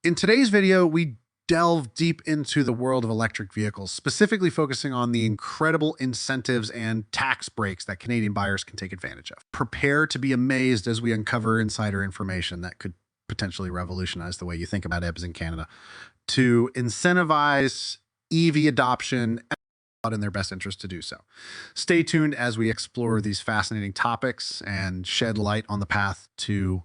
In today's video, we delve deep into the world of electric vehicles, specifically focusing on the incredible incentives and tax breaks that Canadian buyers can take advantage of. Prepare to be amazed as we uncover insider information that could potentially revolutionize the way you think about EVs in Canada to incentivize EV adoption and in their best interest to do so. Stay tuned as we explore these fascinating topics and shed light on the path to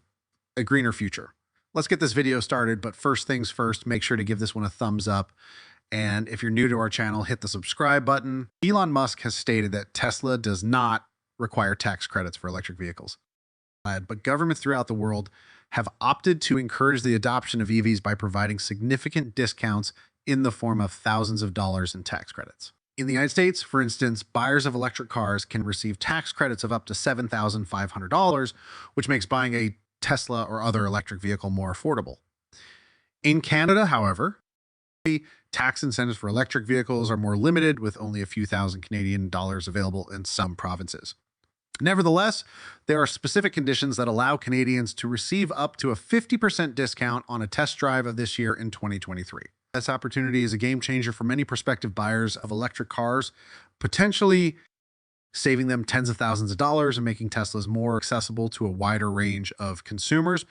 a greener future. Let's get this video started, but first things first, make sure to give this one a thumbs up. And if you're new to our channel, hit the subscribe button. Elon Musk has stated that Tesla does not require tax credits for electric vehicles. But governments throughout the world have opted to encourage the adoption of EVs by providing significant discounts in the form of thousands of dollars in tax credits. In the United States, for instance, buyers of electric cars can receive tax credits of up to $7,500, which makes buying a Tesla or other electric vehicle more affordable. In Canada, however, tax incentives for electric vehicles are more limited, with only a few thousand Canadian dollars available in some provinces. Nevertheless, there are specific conditions that allow Canadians to receive up to a 50% discount on a test drive of this year in 2023. This opportunity is a game changer for many prospective buyers of electric cars, potentially saving them tens of thousands of dollars and making Teslas more accessible to a wider range of consumers.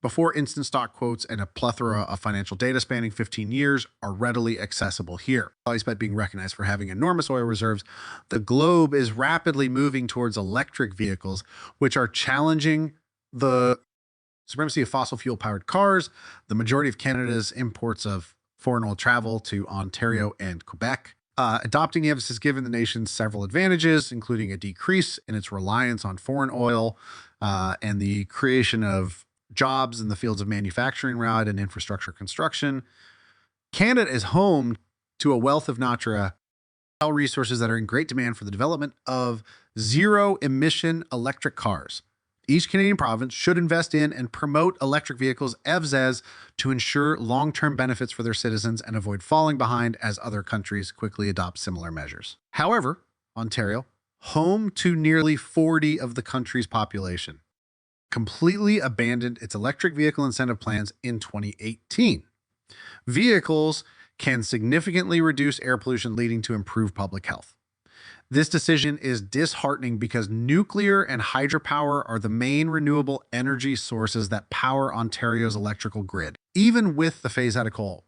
Before instant stock quotes and a plethora of financial data spanning 15 years are readily accessible here. Despite being recognized for having enormous oil reserves, the globe is rapidly moving towards electric vehicles, which are challenging the supremacy of fossil fuel powered cars. The majority of Canada's imports of foreign oil travel to Ontario and Quebec. Adopting EVs has given the nation several advantages, including a decrease in its reliance on foreign oil and the creation of jobs in the fields of manufacturing, road, and infrastructure construction. Canada is home to a wealth of natural resources that are in great demand for the development of zero-emission electric cars. Each Canadian province should invest in and promote electric vehicles, EVs, to ensure long-term benefits for their citizens and avoid falling behind as other countries quickly adopt similar measures. However, Ontario, home to nearly 40% of the country's population, completely abandoned its electric vehicle incentive plans in 2018. Vehicles can significantly reduce air pollution, leading to improved public health. This decision is disheartening because nuclear and hydropower are the main renewable energy sources that power Ontario's electrical grid. Even with the phase out of coal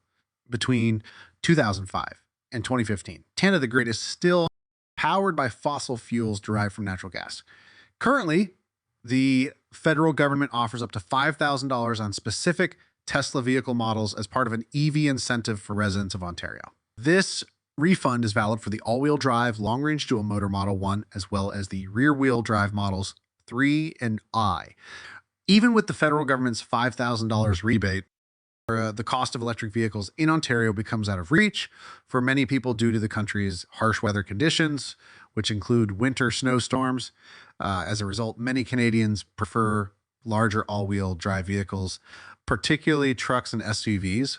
between 2005 and 2015, 10 of the grid is still powered by fossil fuels derived from natural gas. Currently, the federal government offers up to $5,000 on specific Tesla vehicle models as part of an EV incentive for residents of Ontario. This refund is valid for the all-wheel drive long-range dual motor Model 1, as well as the rear-wheel drive models 3 and I. Even with the federal government's $5,000 rebate, the cost of electric vehicles in Ontario becomes out of reach for many people due to the country's harsh weather conditions, which include winter snowstorms. As a result, many Canadians prefer larger all-wheel drive vehicles, particularly trucks and SUVs,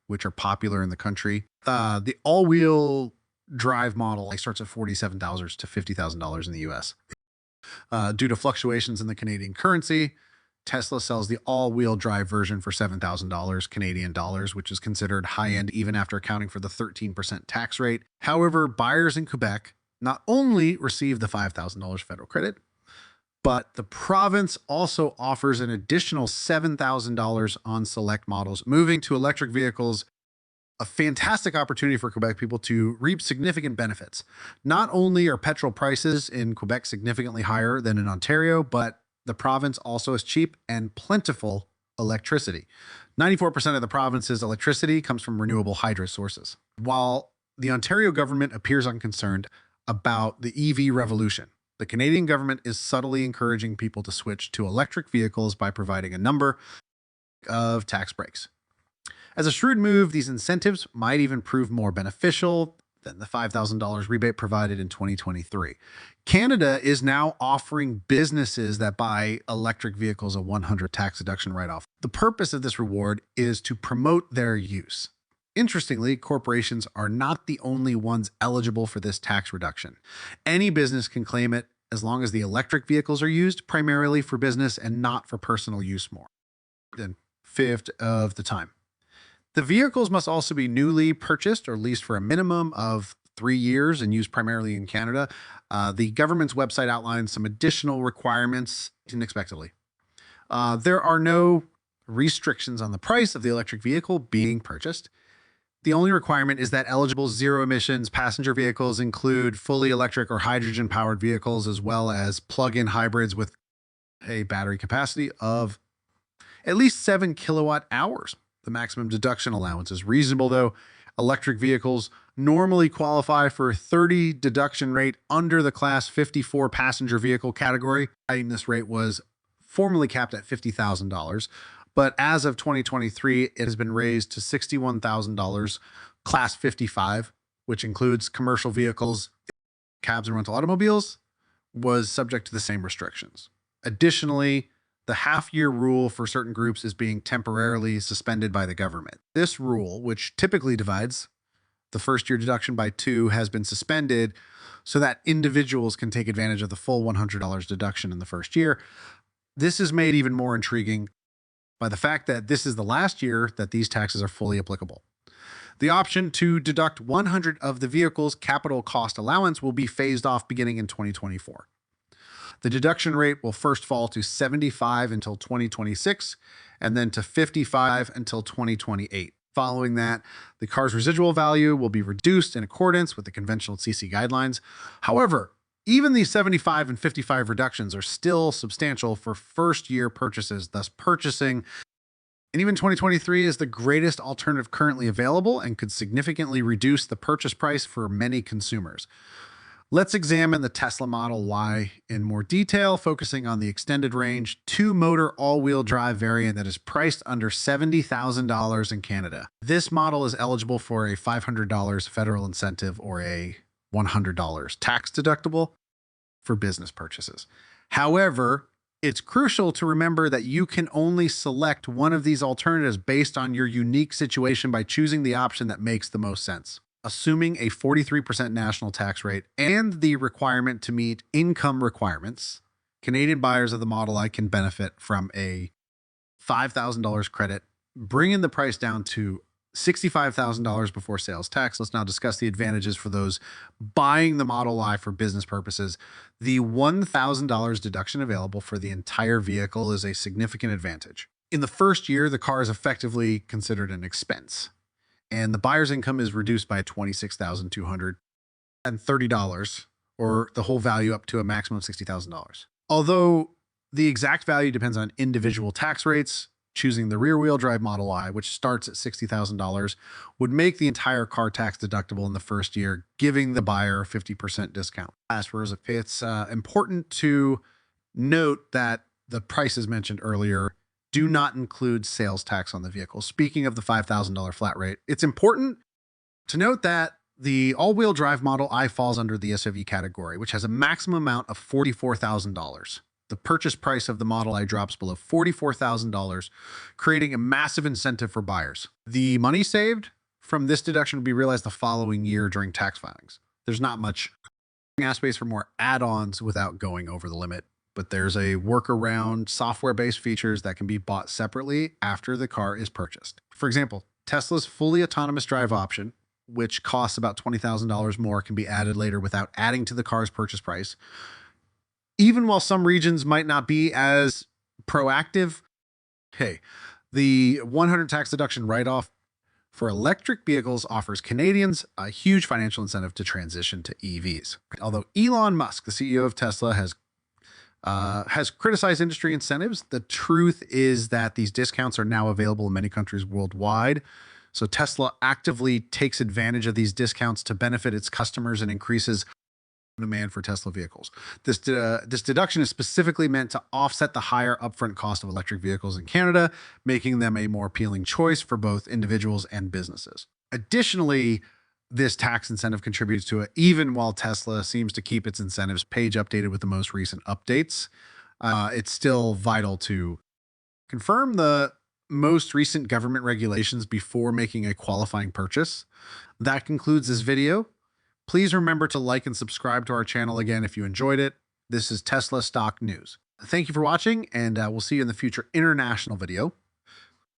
which are popular in the country. The all-wheel drive model starts at $47,000 to $50,000 in the US. Due to fluctuations in the Canadian currency, Tesla sells the all-wheel drive version for $7,000 Canadian dollars, which is considered high-end even after accounting for the 13% tax rate. However, buyers in Quebec not only receive the $5,000 federal credit, but the province also offers an additional $7,000 on select models. Moving to electric vehicles, a fantastic opportunity for Quebec people to reap significant benefits. Not only are petrol prices in Quebec significantly higher than in Ontario, but the province also has cheap and plentiful electricity. 94% of the province's electricity comes from renewable hydro sources. While the Ontario government appears unconcerned about the EV revolution, the Canadian government is subtly encouraging people to switch to electric vehicles by providing a number of tax breaks. As a shrewd move, these incentives might even prove more beneficial than the $5,000 rebate provided in 2023. Canada is now offering businesses that buy electric vehicles a $100 tax deduction write-off. The purpose of this reward is to promote their use. Interestingly, corporations are not the only ones eligible for this tax reduction. Any business can claim it as long as the electric vehicles are used primarily for business and not for personal use more than 1/5 of the time. The vehicles must also be newly purchased or leased for a minimum of 3 years and used primarily in Canada. The government's website outlines some additional requirements unexpectedly. There are no restrictions on the price of the electric vehicle being purchased. The only requirement is that eligible zero emissions passenger vehicles include fully electric or hydrogen powered vehicles, as well as plug in hybrids with a battery capacity of at least 7 kilowatt hours. The maximum deduction allowance is reasonable, though. Electric vehicles normally qualify for a 30 deduction rate under the Class 54 passenger vehicle category. This rate was formerly capped at $50,000, but as of 2023, it has been raised to $61,000, Class 55, which includes commercial vehicles, cabs, and rental automobiles, was subject to the same restrictions. Additionally, the half-year rule for certain groups is being temporarily suspended by the government. This rule, which typically divides the first-year deduction by 2, has been suspended so that individuals can take advantage of the full $100 deduction in the first year. This is made even more intriguing by the fact that this is the last year that these taxes are fully applicable. The option to deduct 100 of the vehicle's capital cost allowance will be phased off beginning in 2024. The deduction rate will first fall to 75 until 2026, and then to 55 until 2028. Following that, the car's residual value will be reduced in accordance with the conventional CC guidelines. However, even these 75 and 55 reductions are still substantial for first-year purchases, thus purchasing. And even 2023 is the greatest alternative currently available and could significantly reduce the purchase price for many consumers. Let's examine the Tesla Model Y in more detail, focusing on the extended range, 2-motor all-wheel drive variant that is priced under $70,000 in Canada. This model is eligible for a $500 federal incentive or a $100 tax deductible for business purchases. However, it's crucial to remember that you can only select one of these alternatives based on your unique situation by choosing the option that makes the most sense. Assuming a 43% national tax rate and the requirement to meet income requirements, Canadian buyers of the Model I can benefit from a $5,000 credit, bringing the price down to $65,000 before sales tax. Let's now discuss the advantages for those buying the Model I for business purposes. The $1,000 deduction available for the entire vehicle is a significant advantage. In the first year, the car is effectively considered an expense, and the buyer's income is reduced by $26,230, or the whole value up to a maximum of $60,000. Although the exact value depends on individual tax rates, choosing the rear-wheel drive Model I, which starts at $60,000, would make the entire car tax deductible in the first year, giving the buyer a 50% discount. It's important to note that the prices mentioned earlier do not include sales tax on the vehicle. Speaking of the $5,000 flat rate, it's important to note that the all-wheel drive Model I falls under the SUV category, which has a maximum amount of $44,000. The purchase price of the Model I drops below $44,000, creating a massive incentive for buyers. The money saved from this deduction will be realized the following year during tax filings. There's not much space for more add-ons without going over the limit, but there's a workaround software-based features that can be bought separately after the car is purchased. For example, Tesla's fully autonomous drive option, which costs about $20,000 more, can be added later without adding to the car's purchase price. Even while some regions might not be as proactive, the 100 tax deduction write-off for electric vehicles offers Canadians a huge financial incentive to transition to EVs. Although Elon Musk, the CEO of Tesla, has criticized industry incentives, the truth is that these discounts are now available in many countries worldwide. So Tesla actively takes advantage of these discounts to benefit its customers and increases demand for Tesla vehicles. This deduction is specifically meant to offset the higher upfront cost of electric vehicles in Canada, making them a more appealing choice for both individuals and businesses. Additionally, this tax incentive contributes to it, even while Tesla seems to keep its incentives page updated with the most recent updates. It's still vital to confirm the most recent government regulations before making a qualifying purchase. That concludes this video. Please remember to like and subscribe to our channel again if you enjoyed it. This is Tesla Stock News. Thank you for watching, and we'll see you in the future international video.